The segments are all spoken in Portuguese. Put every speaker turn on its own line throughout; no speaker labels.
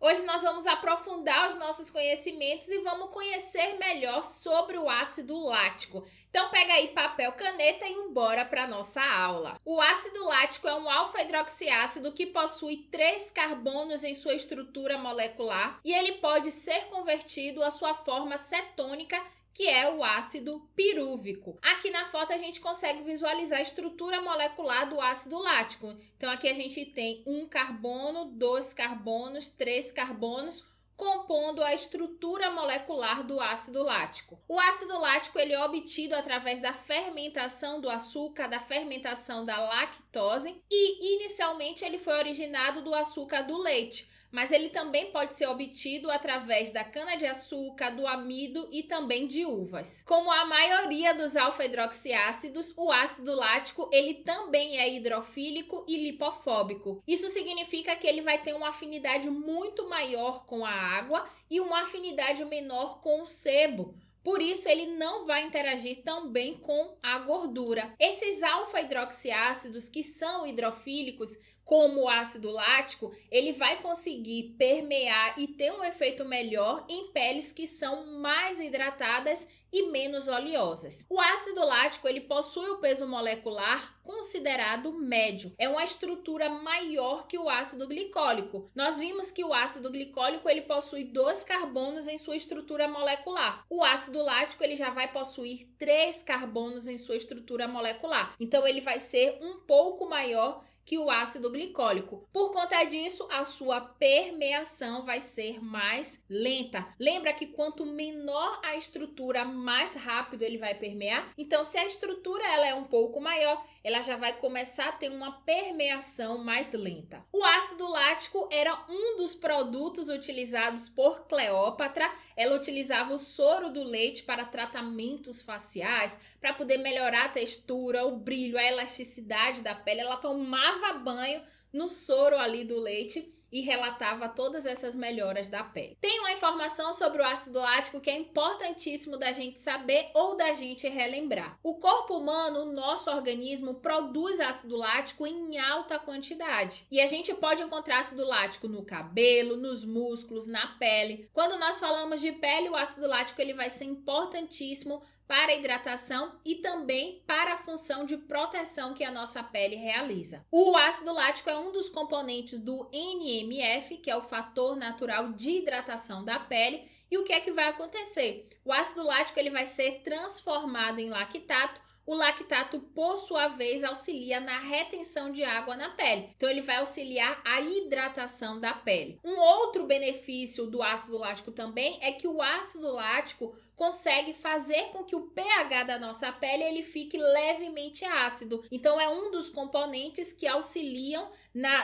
Hoje nós vamos aprofundar os nossos conhecimentos e vamos conhecer melhor sobre o ácido lático. Então pega aí papel, caneta e embora para nossa aula. O ácido lático é um alfa-hidroxiácido que possui 3 carbonos em sua estrutura molecular e ele pode ser convertido à sua forma cetônica, que é o ácido pirúvico. Aqui na foto a gente consegue visualizar a estrutura molecular do ácido lático. Então aqui a gente tem 1 carbono, 2 carbonos, 3 carbonos, compondo a estrutura molecular do ácido lático. O ácido lático ele é obtido através da fermentação do açúcar, da fermentação da lactose e inicialmente ele foi originado do açúcar do leite. Mas ele também pode ser obtido através da cana-de-açúcar, do amido e também de uvas. Como a maioria dos alfa-hidroxiácidos, o ácido lático ele também é hidrofílico e lipofóbico. Isso significa que ele vai ter uma afinidade muito maior com a água e uma afinidade menor com o sebo. Por isso, ele não vai interagir tão bem com a gordura. Esses alfa-hidroxiácidos que são hidrofílicos, como o ácido lático, ele vai conseguir permear e ter um efeito melhor em peles que são mais hidratadas e menos oleosas. O ácido lático ele possui o peso molecular considerado médio. É uma estrutura maior que o ácido glicólico. Nós vimos que o ácido glicólico ele possui 2 carbonos em sua estrutura molecular. O ácido lático ele já vai possuir 3 carbonos em sua estrutura molecular. Então ele vai ser um pouco maior que o ácido glicólico. Por conta disso, a sua permeação vai ser mais lenta. Lembra que quanto menor a estrutura, mais rápido ele vai permear? Então, se a estrutura ela é um pouco maior, ela já vai começar a ter uma permeação mais lenta. O ácido lático era um dos produtos utilizados por Cleópatra. Ela utilizava o soro do leite para tratamentos faciais, para poder melhorar a textura, o brilho, a elasticidade da pele. Ela tomava banho no soro ali do leite e relatava todas essas melhoras da pele. Tem uma informação sobre o ácido lático que é importantíssimo da gente saber ou da gente relembrar. O corpo humano, o nosso organismo, produz ácido lático em alta quantidade. E a gente pode encontrar ácido lático no cabelo, nos músculos, na pele. Quando nós falamos de pele, o ácido lático ele vai ser importantíssimo para a hidratação e também para a função de proteção que a nossa pele realiza. O ácido lático é um dos componentes do NMF, que é o fator natural de hidratação da pele. E o que é que vai acontecer? O ácido lático ele vai ser transformado em lactato. O lactato, por sua vez, auxilia na retenção de água na pele. Então, ele vai auxiliar a hidratação da pele. Um outro benefício do ácido lático também é que o ácido lático consegue fazer com que o pH da nossa pele ele fique levemente ácido. Então, é um dos componentes que auxiliam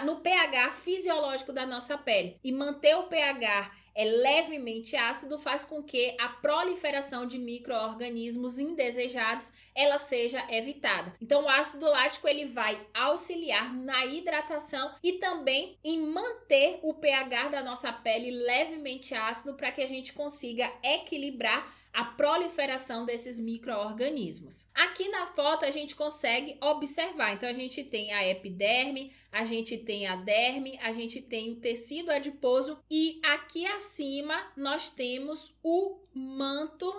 no pH fisiológico da nossa pele. E manter o pH levemente ácido faz com que a proliferação de micro-organismos indesejados ela seja evitada. Então o ácido lático ele vai auxiliar na hidratação e também em manter o pH da nossa pele levemente ácido para que a gente consiga equilibrar a proliferação desses micro-organismos. Aqui na foto a gente consegue observar, então a gente tem a epiderme, a gente tem a derme, a gente tem o tecido adiposo e aqui acima nós temos o manto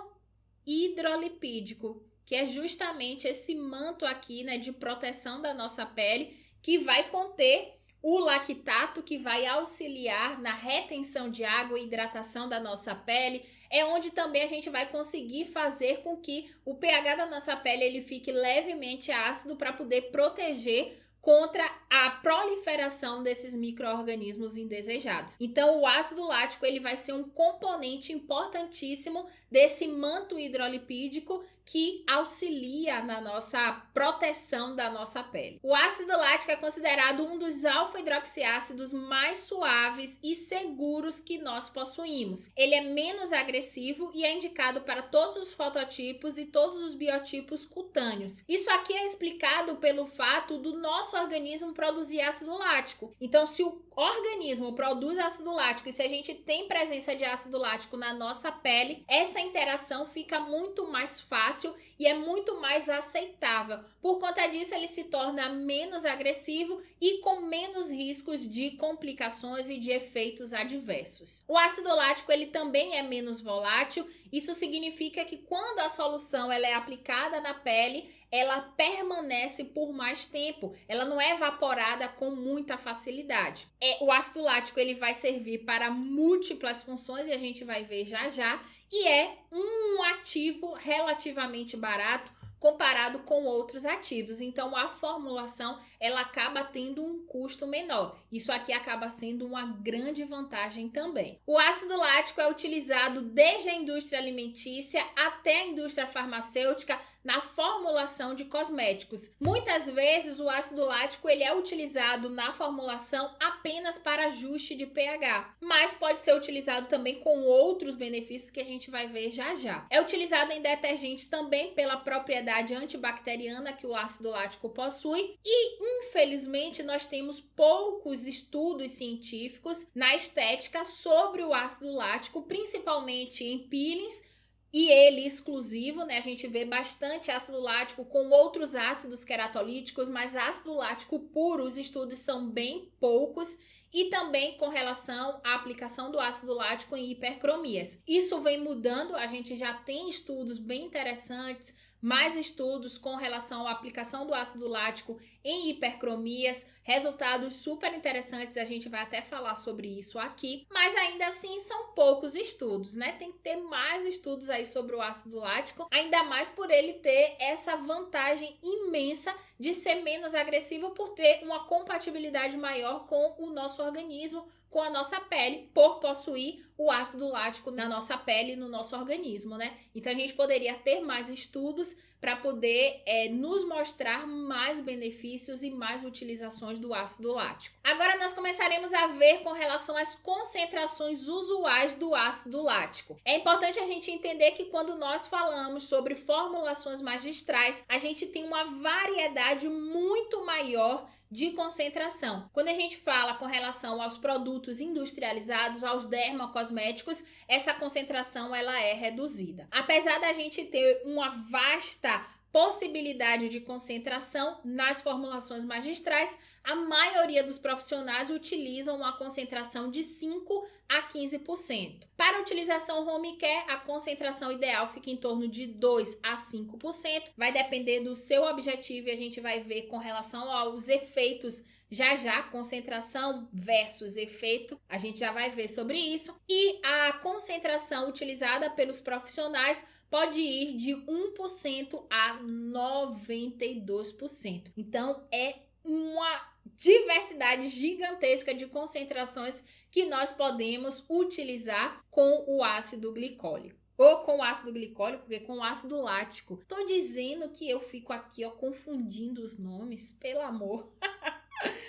hidrolipídico, que é justamente esse manto aqui, né, de proteção da nossa pele, que vai conter o lactato, que vai auxiliar na retenção de água e hidratação da nossa pele. É onde também a gente vai conseguir fazer com que o pH da nossa pele ele fique levemente ácido para poder proteger contra a proliferação desses micro-organismos indesejados. Então, o ácido lático ele vai ser um componente importantíssimo desse manto hidrolipídico que auxilia na nossa proteção da nossa pele. O ácido lático é considerado um dos alfa-hidroxiácidos mais suaves e seguros que nós possuímos. Ele é menos agressivo e é indicado para todos os fototipos e todos os biotipos cutâneos. Isso aqui é explicado pelo fato do nosso organismo produzir ácido lático. Então, se o organismo produz ácido lático e se a gente tem presença de ácido lático na nossa pele, essa interação fica muito mais fácil e é muito mais aceitável. Por conta disso, ele se torna menos agressivo e com menos riscos de complicações e de efeitos adversos. O ácido lático ele também é menos volátil. Isso significa que quando a solução ela é aplicada na pele, ela permanece por mais tempo, ela não é evaporada com muita facilidade. O ácido lático ele vai servir para múltiplas funções e a gente vai ver já já, e é um ativo relativamente barato comparado com outros ativos. Então, a formulação ela acaba tendo um custo menor. Isso aqui acaba sendo uma grande vantagem também. O ácido lático é utilizado desde a indústria alimentícia até a indústria farmacêutica na formulação de cosméticos. Muitas vezes o ácido lático ele é utilizado na formulação apenas para ajuste de pH, mas pode ser utilizado também com outros benefícios que a gente vai ver já já. É utilizado em detergentes também pela propriedade antibacteriana que o ácido lático possui e, infelizmente, nós temos poucos estudos científicos na estética sobre o ácido lático, principalmente em peelings, e ele exclusivo, né? A gente vê bastante ácido lático com outros ácidos queratolíticos, mas ácido lático puro, os estudos são bem poucos. E também com relação à aplicação do ácido lático em hipercromias. Isso vem mudando, a gente já tem estudos bem interessantes, mais estudos com relação à aplicação do ácido lático em hipercromias, resultados super interessantes, a gente vai até falar sobre isso aqui, mas ainda assim são poucos estudos, né? Tem que ter mais estudos aí sobre o ácido lático, ainda mais por ele ter essa vantagem imensa de ser menos agressivo por ter uma compatibilidade maior com o nosso organismo, com a nossa pele, por possuir o ácido lático na nossa pele e no nosso organismo, né? Então a gente poderia ter mais estudos para poder nos mostrar mais benefícios e mais utilizações do ácido lático. Agora nós começaremos a ver com relação às concentrações usuais do ácido lático. É importante a gente entender que quando nós falamos sobre formulações magistrais, a gente tem uma variedade muito maior de concentração. Quando a gente fala com relação aos produtos industrializados, aos dermocosméticos, essa concentração ela é reduzida. Apesar da gente ter uma vasta possibilidade de concentração nas formulações magistrais, a maioria dos profissionais utilizam uma concentração de 5 a 15%. Para a utilização home care, a concentração ideal fica em torno de 2 a 5%. Vai depender do seu objetivo e a gente vai ver com relação aos efeitos já já, concentração versus efeito, a gente já vai ver sobre isso. E a concentração utilizada pelos profissionais pode ir de 1% a 92%. Então, é uma diversidade gigantesca de concentrações que nós podemos utilizar com o ácido glicólico. Ou com o ácido glicólico, porque com o ácido lático. Tô dizendo que eu fico aqui, ó, confundindo os nomes, pelo amor.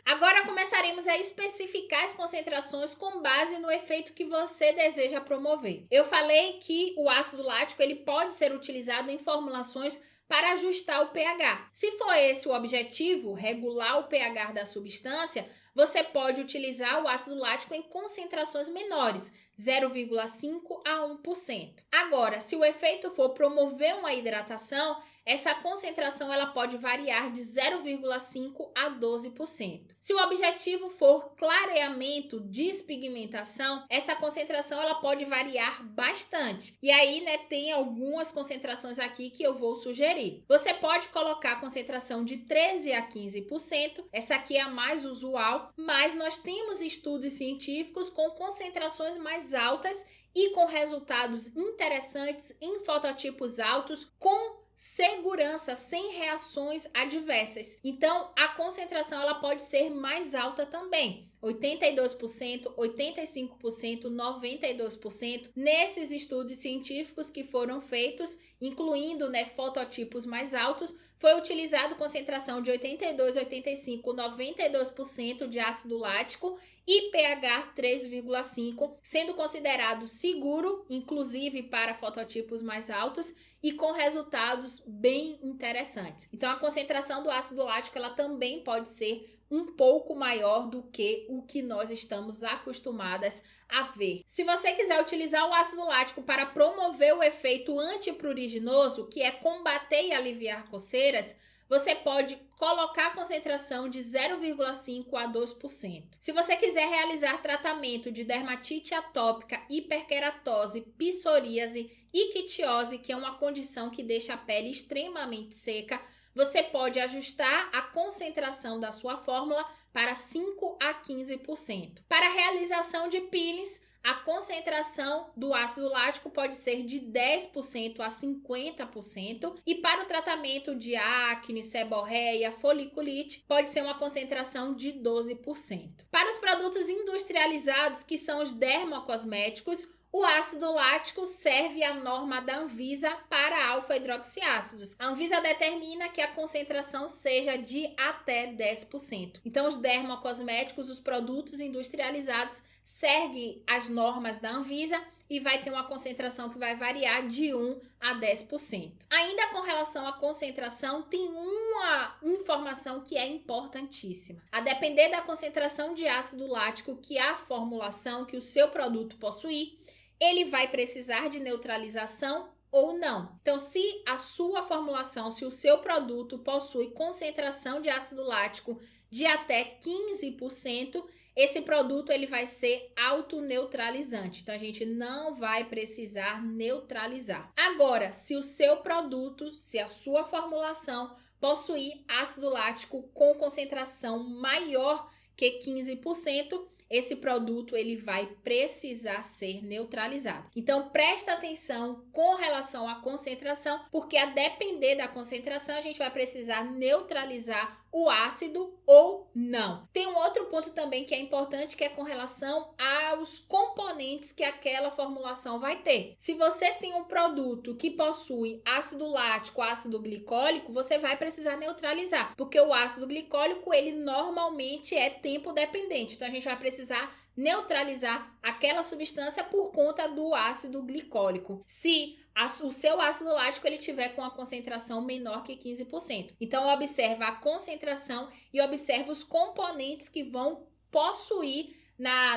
Agora começaremos a especificar as concentrações com base no efeito que você deseja promover. Eu falei que o ácido lático ele pode ser utilizado em formulações para ajustar o pH. Se for esse o objetivo, regular o pH da substância, você pode utilizar o ácido lático em concentrações menores, 0,5 a 1%. Agora, se o efeito for promover uma hidratação, essa concentração ela pode variar de 0,5 a 12%. Se o objetivo for clareamento, despigmentação, essa concentração ela pode variar bastante. E aí, né, tem algumas concentrações aqui que eu vou sugerir. Você pode colocar a concentração de 13 a 15%, essa aqui é a mais usual, mas nós temos estudos científicos com concentrações mais altas e com resultados interessantes em fototipos altos, com segurança, sem reações adversas. Então, a concentração ela pode ser mais alta também. 82%, 85%, 92%. Nesses estudos científicos que foram feitos, incluindo, né, fototipos mais altos, foi utilizado concentração de 82, 85, 92% de ácido lático e pH 3,5, sendo considerado seguro, inclusive para fototipos mais altos, e com resultados bem interessantes. Então, a concentração do ácido lático ela também pode ser um pouco maior do que o que nós estamos acostumadas a ver. Se você quiser utilizar o ácido lático para promover o efeito antipruriginoso, que é combater e aliviar coceiras, você pode colocar a concentração de 0,5 a 2%. Se você quiser realizar tratamento de dermatite atópica, hiperkeratose, psoríase e quitiose, que é uma condição que deixa a pele extremamente seca, você pode ajustar a concentração da sua fórmula para 5 a 15%. Para a realização de peelings, a concentração do ácido lático pode ser de 10% a 50%, e para o tratamento de acne, seborreia, foliculite, pode ser uma concentração de 12%. Para os produtos industrializados, que são os dermocosméticos, o ácido lático serve à norma da Anvisa para alfa-hidroxiácidos. A Anvisa determina que a concentração seja de até 10%. Então, os dermocosméticos, os produtos industrializados, seguem as normas da Anvisa e vai ter uma concentração que vai variar de 1 a 10%. Ainda com relação à concentração, tem uma informação que é importantíssima. A depender da concentração de ácido lático que a formulação, que o seu produto possuir, ele vai precisar de neutralização ou não. Então, se a sua formulação, se o seu produto possui concentração de ácido lático de até 15%, esse produto ele vai ser autoneutralizante. Então, a gente não vai precisar neutralizar. Agora, se o seu produto, se a sua formulação possuir ácido lático com concentração maior que 15%, esse produto ele vai precisar ser neutralizado. Então, presta atenção com relação à concentração, porque a depender da concentração, a gente vai precisar neutralizar o ácido ou não. Tem um outro ponto também que é importante, que é com relação aos componentes que aquela formulação vai ter. Se você tem um produto que possui ácido lático, ácido glicólico, você vai precisar neutralizar, porque o ácido glicólico, ele normalmente é tempo dependente. Então, a gente vai precisar neutralizar aquela substância por conta do ácido glicólico. Se o seu ácido lático ele tiver com a concentração menor que 15%. Então, observa a concentração e observa os componentes que vão possuir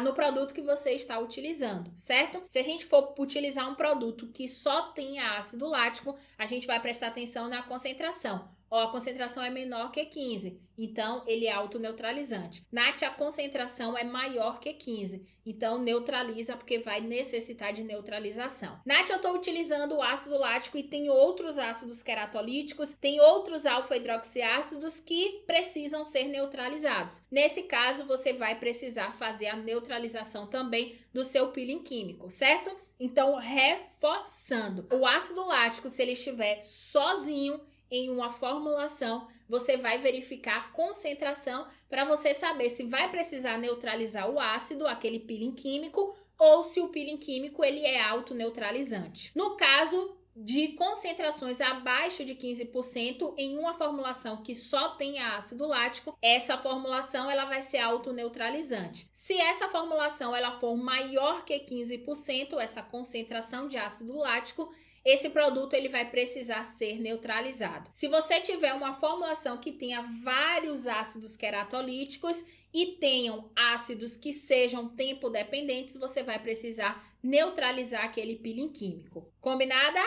no produto que você está utilizando, certo? Se a gente for utilizar um produto que só tenha ácido lático, a gente vai prestar atenção na concentração. A concentração é menor que 15, então ele é autoneutralizante. Nath, a concentração é maior que 15, então neutraliza porque vai necessitar de neutralização. Nath, eu estou utilizando o ácido lático e tem outros ácidos queratolíticos, tem outros alfa-hidroxiácidos que precisam ser neutralizados. Nesse caso, você vai precisar fazer a neutralização também do seu peeling químico, certo? Então, reforçando, o ácido lático, se ele estiver sozinho em uma formulação, você vai verificar a concentração para você saber se vai precisar neutralizar o ácido, aquele peeling químico, ou se o peeling químico ele é autoneutralizante. No caso de concentrações abaixo de 15% em uma formulação que só tem ácido lático, essa formulação ela vai ser autoneutralizante. Se essa formulação ela for maior que 15%, essa concentração de ácido lático, esse produto ele vai precisar ser neutralizado. Se você tiver uma formulação que tenha vários ácidos queratolíticos e tenham ácidos que sejam tempo dependentes, você vai precisar neutralizar aquele peeling químico. Combinada?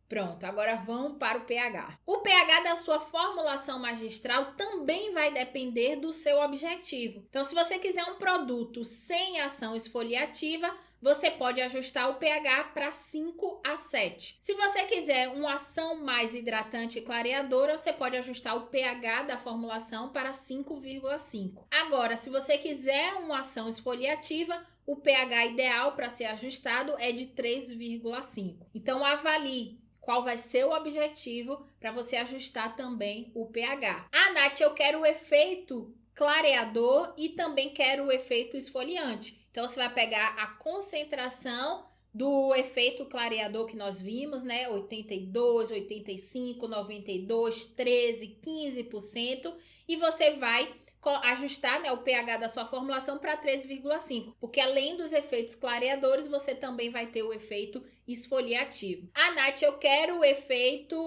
Pronto, agora vamos para o pH. O pH da sua formulação magistral também vai depender do seu objetivo. Então, se você quiser um produto sem ação esfoliativa, você pode ajustar o pH para 5 a 7. Se você quiser uma ação mais hidratante e clareadora, você pode ajustar o pH da formulação para 5,5. Agora, se você quiser uma ação esfoliativa, o pH ideal para ser ajustado é de 3,5. Então, avalie qual vai ser o objetivo para você ajustar também o pH. Ah, Nath, eu quero o efeito clareador e também quero o efeito esfoliante. Então, você vai pegar a concentração do efeito clareador que nós vimos, né? 82, 85, 92, 13, 15%. E você vai ajustar, né, o pH da sua formulação para 3,5, porque além dos efeitos clareadores, você também vai ter o efeito esfoliativo. Ah, Nath, eu quero o efeito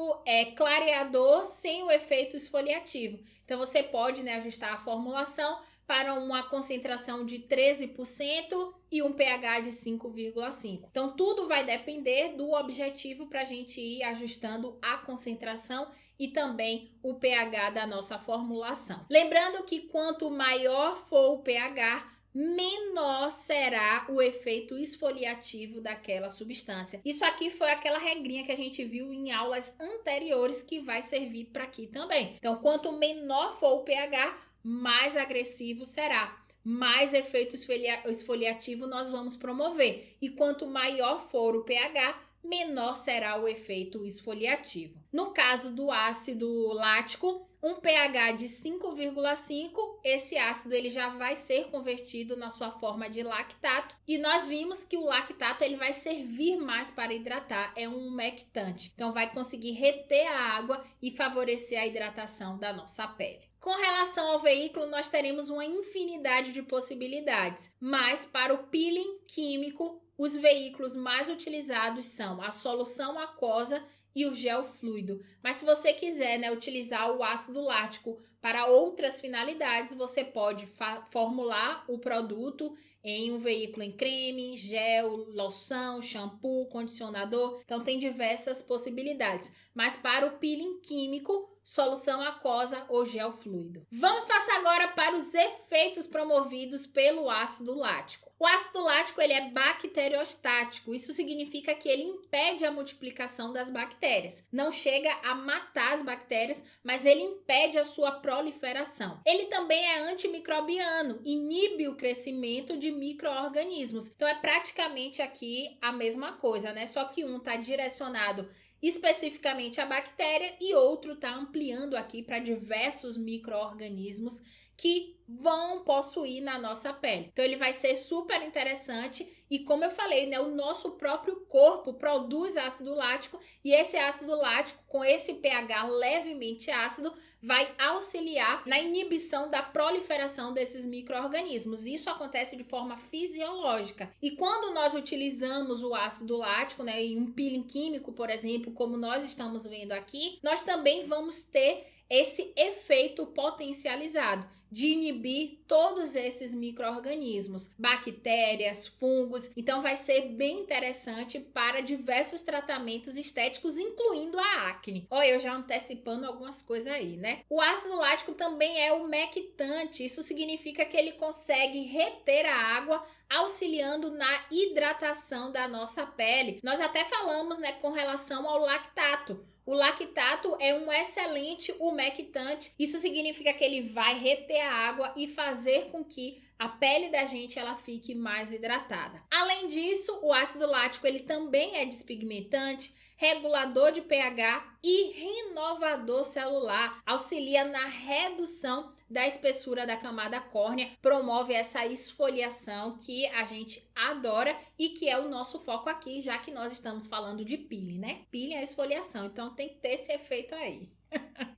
clareador sem o efeito esfoliativo. Então você pode, né, ajustar a formulação para uma concentração de 13% e um pH de 5,5. Então tudo vai depender do objetivo para a gente ir ajustando a concentração e também o pH da nossa formulação. Lembrando que quanto maior for o pH, menor será o efeito esfoliativo daquela substância. Isso aqui foi aquela regrinha que a gente viu em aulas anteriores que vai servir para aqui também. Então, quanto menor for o pH, mais agressivo será. Mais efeito esfoliativo nós vamos promover. E quanto maior for o pH, menor será o efeito esfoliativo. No caso do ácido lático, um pH de 5,5, esse ácido ele já vai ser convertido na sua forma de lactato. E nós vimos que o lactato ele vai servir mais para hidratar, é um umectante. Então vai conseguir reter a água e favorecer a hidratação da nossa pele. Com relação ao veículo, nós teremos uma infinidade de possibilidades, mas para o peeling químico, os veículos mais utilizados são a solução aquosa e o gel fluido. Mas se você quiser, né, utilizar o ácido lático para outras finalidades, você pode formular o produto em um veículo em creme, gel, loção, shampoo, condicionador. Então tem diversas possibilidades. Mas para o peeling químico, solução aquosa ou gel fluido. Vamos passar agora para os efeitos promovidos pelo ácido lático. O ácido lático ele é bacteriostático, isso significa que ele impede a multiplicação das bactérias. Não chega a matar as bactérias, mas ele impede a sua proliferação. Ele também é antimicrobiano, inibe o crescimento de micro-organismos. Então é praticamente aqui a mesma coisa, né? Só que um está direcionado especificamente à bactéria e outro está ampliando aqui para diversos micro-organismos que vão possuir na nossa pele. Então ele vai ser super interessante e como eu falei, né, o nosso próprio corpo produz ácido lático e esse ácido lático com esse pH levemente ácido vai auxiliar na inibição da proliferação desses micro-organismos. Isso acontece de forma fisiológica. E quando nós utilizamos o ácido lático, né, em um peeling químico, por exemplo, como nós estamos vendo aqui, nós também vamos ter esse efeito potencializado de inibir todos esses micro-organismos, bactérias, fungos. Então vai ser bem interessante para diversos tratamentos estéticos, incluindo a acne. Olha, eu já antecipando algumas coisas aí, né? O ácido lático também é umectante. Isso significa que ele consegue reter a água, auxiliando na hidratação da nossa pele. Nós até falamos, né, com relação ao lactato. O lactato é um excelente umectante. Isso significa que ele vai reter a água e fazer com que a pele da gente ela fique mais hidratada. Além disso, o ácido lático ele também é despigmentante, regulador de pH e renovador celular. Auxilia na redução da espessura da camada córnea, promove essa esfoliação que a gente adora e que é o nosso foco aqui, já que nós estamos falando de peeling, né? Peeling é esfoliação, então tem que ter esse efeito aí.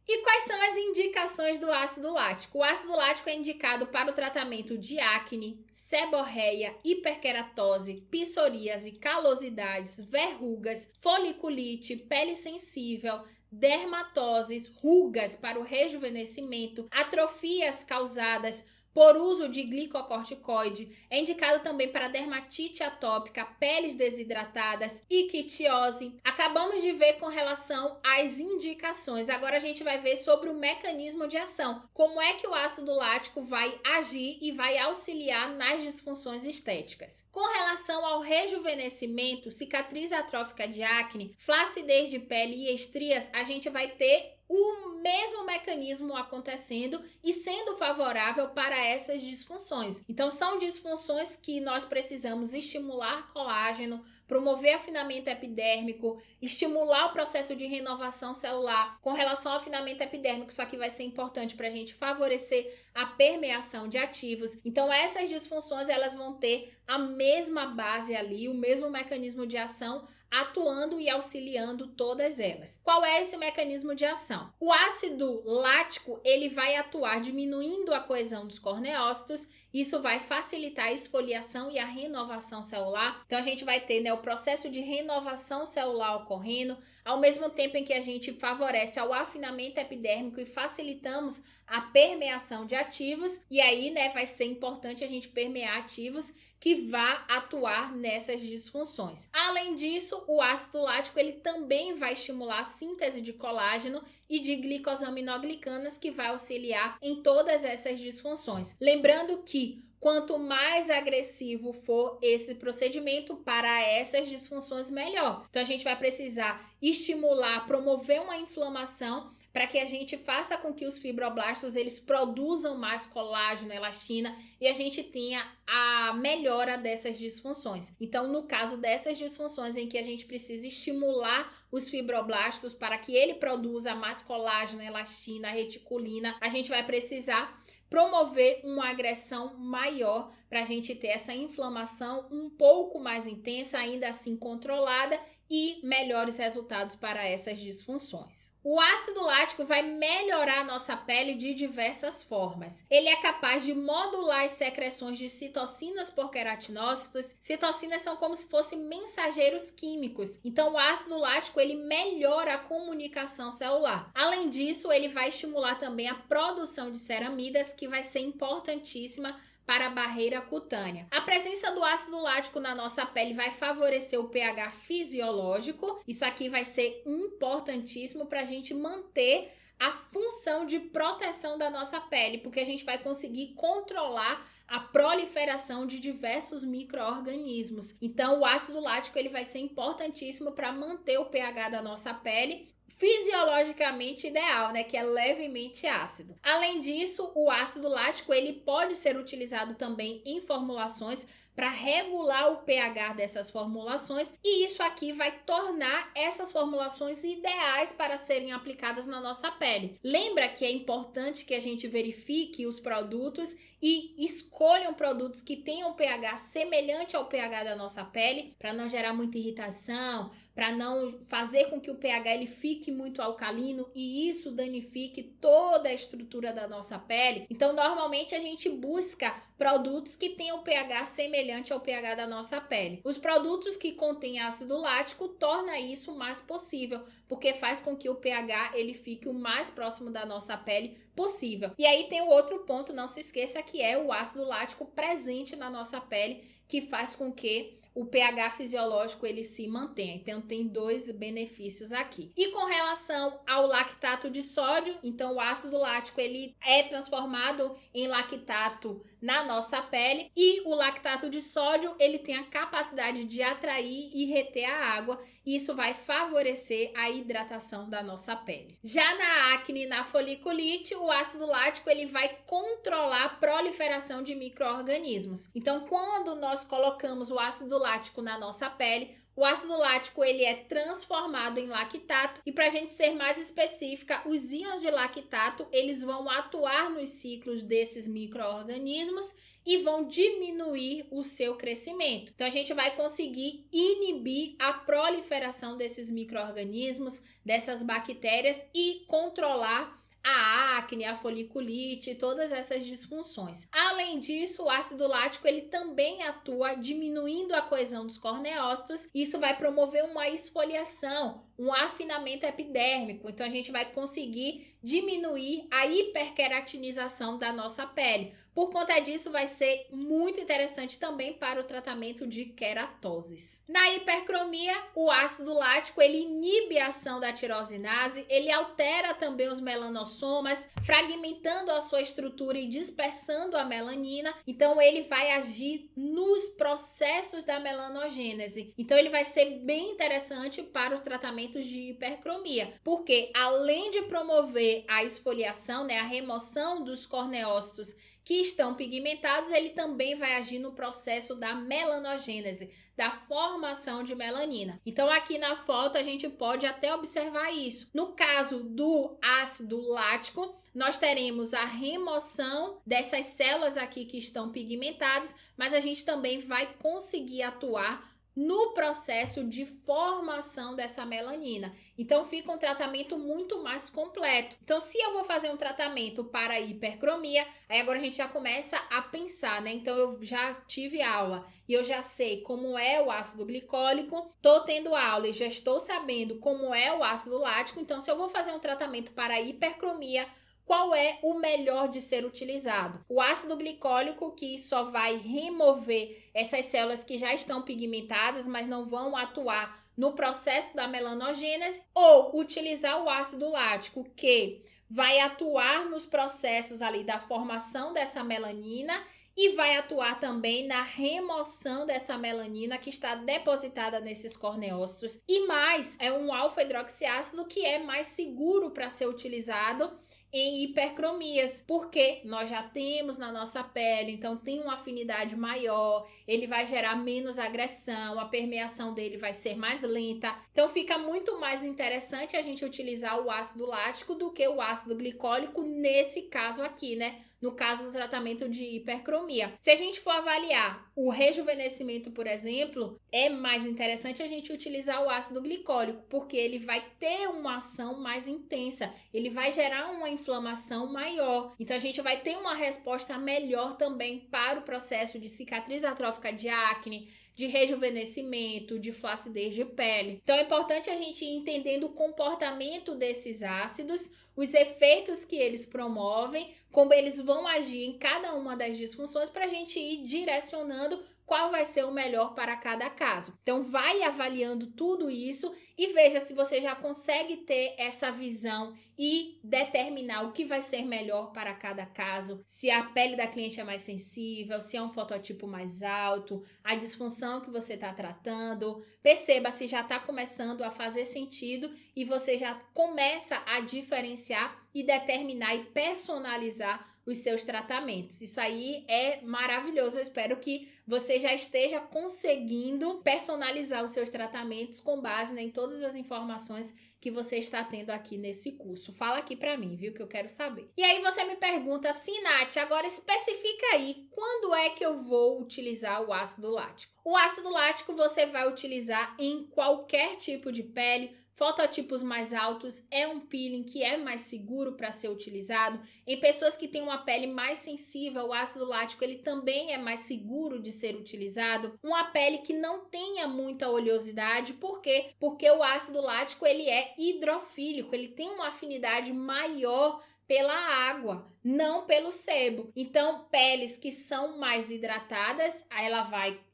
E quais são as indicações do ácido lático? O ácido lático é indicado para o tratamento de acne, seborreia, hiperkeratose, psoríase, calosidades, verrugas, foliculite, pele sensível, dermatoses, rugas para o rejuvenescimento, atrofias causadas por uso de glicocorticoide, é indicado também para dermatite atópica, peles desidratadas, ictiose. Acabamos de ver com relação às indicações. Agora a gente vai ver sobre o mecanismo de ação. Como é que o ácido lático vai agir e vai auxiliar nas disfunções estéticas. Com relação ao rejuvenescimento, cicatriz atrófica de acne, flacidez de pele e estrias, a gente vai ter o mesmo mecanismo acontecendo e sendo favorável para essas disfunções. Então, são disfunções que nós precisamos estimular colágeno, promover afinamento epidérmico, estimular o processo de renovação celular. Com relação ao afinamento epidérmico, isso aqui vai ser importante para a gente favorecer a permeação de ativos. Então, essas disfunções elas vão ter a mesma base ali, o mesmo mecanismo de ação, atuando e auxiliando todas elas. Qual é esse mecanismo de ação? O ácido lático, ele vai atuar diminuindo a coesão dos corneócitos. Isso vai facilitar a esfoliação e a renovação celular. Então a gente vai ter, né, o processo de renovação celular ocorrendo, ao mesmo tempo em que a gente favorece ao afinamento epidérmico e facilitamos a permeação de ativos. E aí, né, vai ser importante a gente permear ativos que vá atuar nessas disfunções. Além disso, o ácido lático ele também vai estimular a síntese de colágeno e de glicosaminoglicanas, que vai auxiliar em todas essas disfunções. Lembrando que quanto mais agressivo for esse procedimento para essas disfunções, melhor. Então a gente vai precisar estimular, promover uma inflamação para que a gente faça com que os fibroblastos eles produzam mais colágeno, elastina e a gente tenha a melhora dessas disfunções. Então, no caso dessas disfunções em que a gente precisa estimular os fibroblastos para que ele produza mais colágeno, elastina, reticulina, a gente vai precisar promover uma agressão maior para a gente ter essa inflamação um pouco mais intensa, ainda assim controlada, e melhores resultados para essas disfunções. O ácido lático vai melhorar a nossa pele de diversas formas. Ele é capaz de modular as secreções de citocinas por queratinócitos. Citocinas são como se fossem mensageiros químicos. Então, o ácido lático ele melhora a comunicação celular. Além disso, ele vai estimular também a produção de ceramidas, que vai ser importantíssima para a barreira cutânea. A presença do ácido lático na nossa pele vai favorecer o pH fisiológico. Isso aqui vai ser importantíssimo para a gente manter a função de proteção da nossa pele, porque a gente vai conseguir controlar a proliferação de diversos micro-organismos. Então, o ácido lático ele vai ser importantíssimo para manter o pH da nossa pele fisiologicamente ideal, né, que é levemente ácido. Além disso, o ácido lático ele pode ser utilizado também em formulações para regular o pH dessas formulações, e isso aqui vai tornar essas formulações ideais para serem aplicadas na nossa pele. Lembra que é importante que a gente verifique os produtos e escolham produtos que tenham pH semelhante ao pH da nossa pele, para não gerar muita irritação, para não fazer com que o pH ele fique muito alcalino e isso danifique toda a estrutura da nossa pele. Então, normalmente a gente busca produtos que tenham pH semelhante ao pH da nossa pele. Os produtos que contêm ácido lático torna isso mais possível, porque faz com que o pH ele fique o mais próximo da nossa pele possível. E aí tem o outro ponto, não se esqueça, que é o ácido lático presente na nossa pele, que faz com que o pH fisiológico ele se mantém. Então tem dois benefícios aqui. E com relação ao lactato de sódio, então o ácido lático ele é transformado em lactato na nossa pele, e o lactato de sódio ele tem a capacidade de atrair e reter a água, e isso vai favorecer a hidratação da nossa pele. Já na acne e na foliculite, o ácido lático ele vai controlar a proliferação de micro-organismos. Então, quando nós colocamos o ácido lático na nossa pele, o ácido lático ele é transformado em lactato, e para a gente ser mais específica, os íons de lactato eles vão atuar nos ciclos desses micro-organismos e vão diminuir o seu crescimento. Então a gente vai conseguir inibir a proliferação desses micro-organismos, dessas bactérias, e controlar a acne, a foliculite, todas essas disfunções. Além disso, o ácido lático ele também atua diminuindo a coesão dos corneócitos. Isso vai promover uma esfoliação, um afinamento epidérmico. Então a gente vai conseguir diminuir a hiperqueratinização da nossa pele. Por conta disso, vai ser muito interessante também para o tratamento de queratoses. Na hipercromia, o ácido lático ele inibe a ação da tirosinase, ele altera também os melanossomas, fragmentando a sua estrutura e dispersando a melanina. Então, ele vai agir nos processos da melanogênese. Então, ele vai ser bem interessante para os tratamentos de hipercromia, porque além de promover a esfoliação, né, a remoção dos corneócitos que estão pigmentados, ele também vai agir no processo da melanogênese, da formação de melanina. Então aqui na foto a gente pode até observar isso. No caso do ácido lático, nós teremos a remoção dessas células aqui que estão pigmentadas, mas a gente também vai conseguir atuar no processo de formação dessa melanina. Então fica um tratamento muito mais completo. Então se eu vou fazer um tratamento para hipercromia, aí agora a gente já começa a pensar, né? Então eu já tive aula e eu já sei como é o ácido glicólico, tô tendo aula e já estou sabendo como é o ácido lático. Então se eu vou fazer um tratamento para hipercromia, qual é o melhor de ser utilizado? O ácido glicólico, que só vai remover essas células que já estão pigmentadas, mas não vão atuar no processo da melanogênese, ou utilizar o ácido lático, que vai atuar nos processos ali da formação dessa melanina e vai atuar também na remoção dessa melanina que está depositada nesses corneócitos. E mais, é um alfa-hidroxiácido que é mais seguro para ser utilizado em hipercromias, porque nós já temos na nossa pele, então tem uma afinidade maior, ele vai gerar menos agressão, a permeação dele vai ser mais lenta, então fica muito mais interessante a gente utilizar o ácido lático do que o ácido glicólico nesse caso aqui, né? No caso do tratamento de hipercromia. Se a gente for avaliar o rejuvenescimento, por exemplo, é mais interessante a gente utilizar o ácido glicólico, porque ele vai ter uma ação mais intensa, ele vai gerar uma inflamação maior. Então a gente vai ter uma resposta melhor também para o processo de cicatriz atrófica de acne, de rejuvenescimento, de flacidez de pele. Então é importante a gente ir entendendo o comportamento desses ácidos, os efeitos que eles promovem, como eles vão agir em cada uma das disfunções para a gente ir direcionando qual vai ser o melhor para cada caso. Então vai avaliando tudo isso e veja se você já consegue ter essa visão e determinar o que vai ser melhor para cada caso, se a pele da cliente é mais sensível, se é um fototipo mais alto, a disfunção que você está tratando. Perceba se já está começando a fazer sentido e você já começa a diferenciar e determinar e personalizar os seus tratamentos. Isso aí é maravilhoso. Eu espero que você já esteja conseguindo personalizar os seus tratamentos com base, né, em todas as informações que você está tendo aqui nesse curso. Fala aqui pra mim, viu, que eu quero saber. E aí você me pergunta assim, Nath, agora especifica aí quando é que eu vou utilizar o ácido lático. O ácido lático você vai utilizar em qualquer tipo de pele. Fototipos mais altos é um peeling que é mais seguro para ser utilizado. Em pessoas que têm uma pele mais sensível, o ácido lático ele também é mais seguro de ser utilizado. Uma pele que não tenha muita oleosidade, por quê? Porque o ácido lático ele é hidrofílico, ele tem uma afinidade maior pela água, não pelo sebo. Então, peles que são mais hidratadas,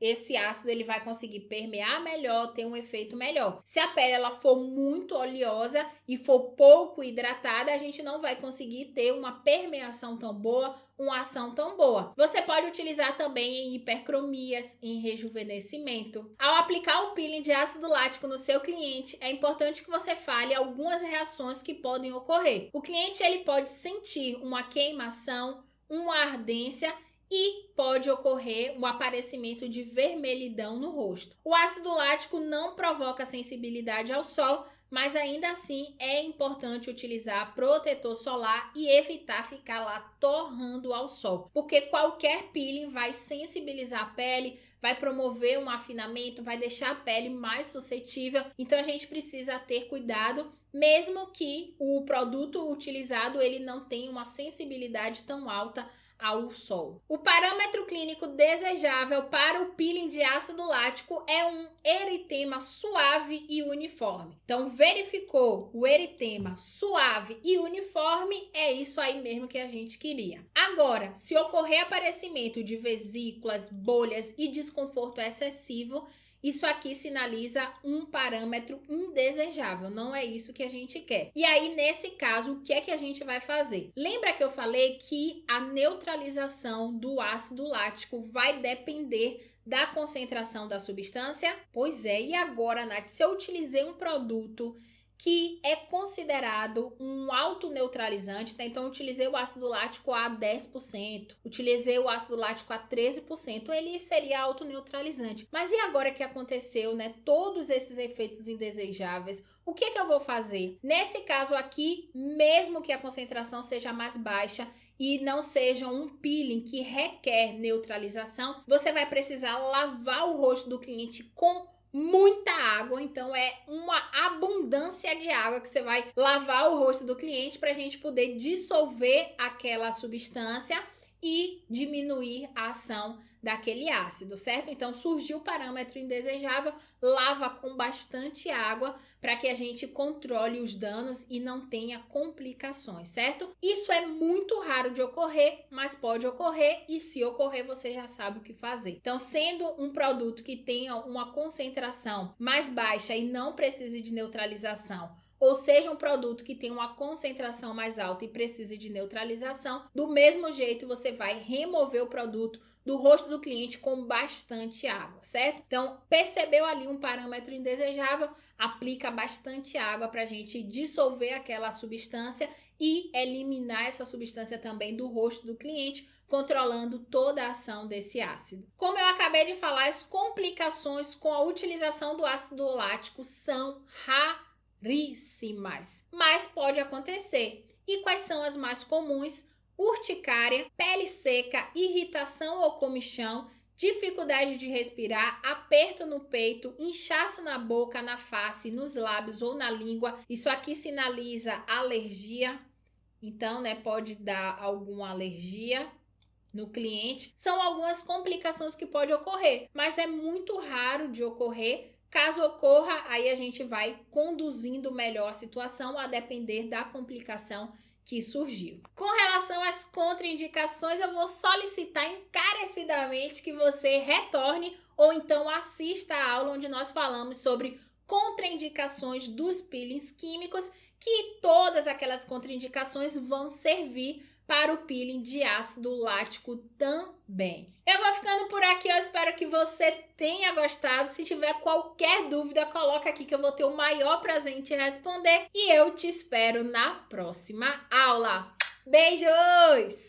esse ácido ele vai conseguir permear melhor, ter um efeito melhor. Se a pele ela for muito oleosa e for pouco hidratada, a gente não vai conseguir ter uma permeação tão boa, uma ação tão boa. Você pode utilizar também em hipercromias, em rejuvenescimento. Ao aplicar o peeling de ácido lático no seu cliente, é importante que você fale algumas reações que podem ocorrer. O cliente ele pode sentir uma queimação, uma ardência e pode ocorrer um aparecimento de vermelhidão no rosto. O ácido lático não provoca sensibilidade ao sol, mas ainda assim é importante utilizar protetor solar e evitar ficar lá torrando ao sol, porque qualquer peeling vai sensibilizar a pele, vai promover um afinamento, vai deixar a pele mais suscetível, então a gente precisa ter cuidado, mesmo que o produto utilizado ele não tenha uma sensibilidade tão alta ao sol. O parâmetro clínico desejável para o peeling de ácido lático é um eritema suave e uniforme. Então, verificou o eritema suave e uniforme, é isso aí mesmo que a gente queria. Agora, se ocorrer aparecimento de vesículas, bolhas e desconforto excessivo, isso aqui sinaliza um parâmetro indesejável, não é isso que a gente quer. E aí, nesse caso, o que é que a gente vai fazer? Lembra que eu falei que a neutralização do ácido lático vai depender da concentração da substância? Pois é, e agora, Nath, se eu utilizei um produto que é considerado um autoneutralizante, tá? Então, eu utilizei o ácido lático a 10%, utilizei o ácido lático a 13%, ele seria autoneutralizante. Mas e agora que aconteceu, né? Todos esses efeitos indesejáveis, o que eu vou fazer? Nesse caso aqui, mesmo que a concentração seja mais baixa e não seja um peeling que requer neutralização, você vai precisar lavar o rosto do cliente com muita água, então é uma abundância de água que você vai lavar o rosto do cliente para a gente poder dissolver aquela substância e diminuir a ação daquele ácido, certo? Então surgiu o parâmetro indesejável, lava com bastante água para que a gente controle os danos e não tenha complicações, certo? Isso é muito raro de ocorrer, mas pode ocorrer e se ocorrer você já sabe o que fazer. Então, sendo um produto que tenha uma concentração mais baixa e não precise de neutralização, ou seja, um produto que tem uma concentração mais alta e precise de neutralização, do mesmo jeito você vai remover o produto do rosto do cliente com bastante água, certo? Então, percebeu ali um parâmetro indesejável, aplica bastante água para a gente dissolver aquela substância e eliminar essa substância também do rosto do cliente, controlando toda a ação desse ácido. Como eu acabei de falar, as complicações com a utilização do ácido lático são raríssimas, mas pode acontecer. E quais são as mais comuns? Urticária, pele seca, irritação ou comichão, dificuldade de respirar, aperto no peito, inchaço na boca, na face, nos lábios ou na língua. Isso aqui sinaliza alergia, então, né, pode dar alguma alergia no cliente. São algumas complicações que podem ocorrer, mas é muito raro de ocorrer. Caso ocorra, aí a gente vai conduzindo melhor a situação a depender da complicação que surgiu. Com relação às contraindicações, eu vou solicitar encarecidamente que você retorne ou então assista a aula onde nós falamos sobre contraindicações dos peelings químicos, que todas aquelas contraindicações vão servir para o peeling de ácido lático também. Eu vou ficando por aqui, eu espero que você tenha gostado. Se tiver qualquer dúvida, coloca aqui que eu vou ter o maior prazer em te responder. E eu te espero na próxima aula. Beijos!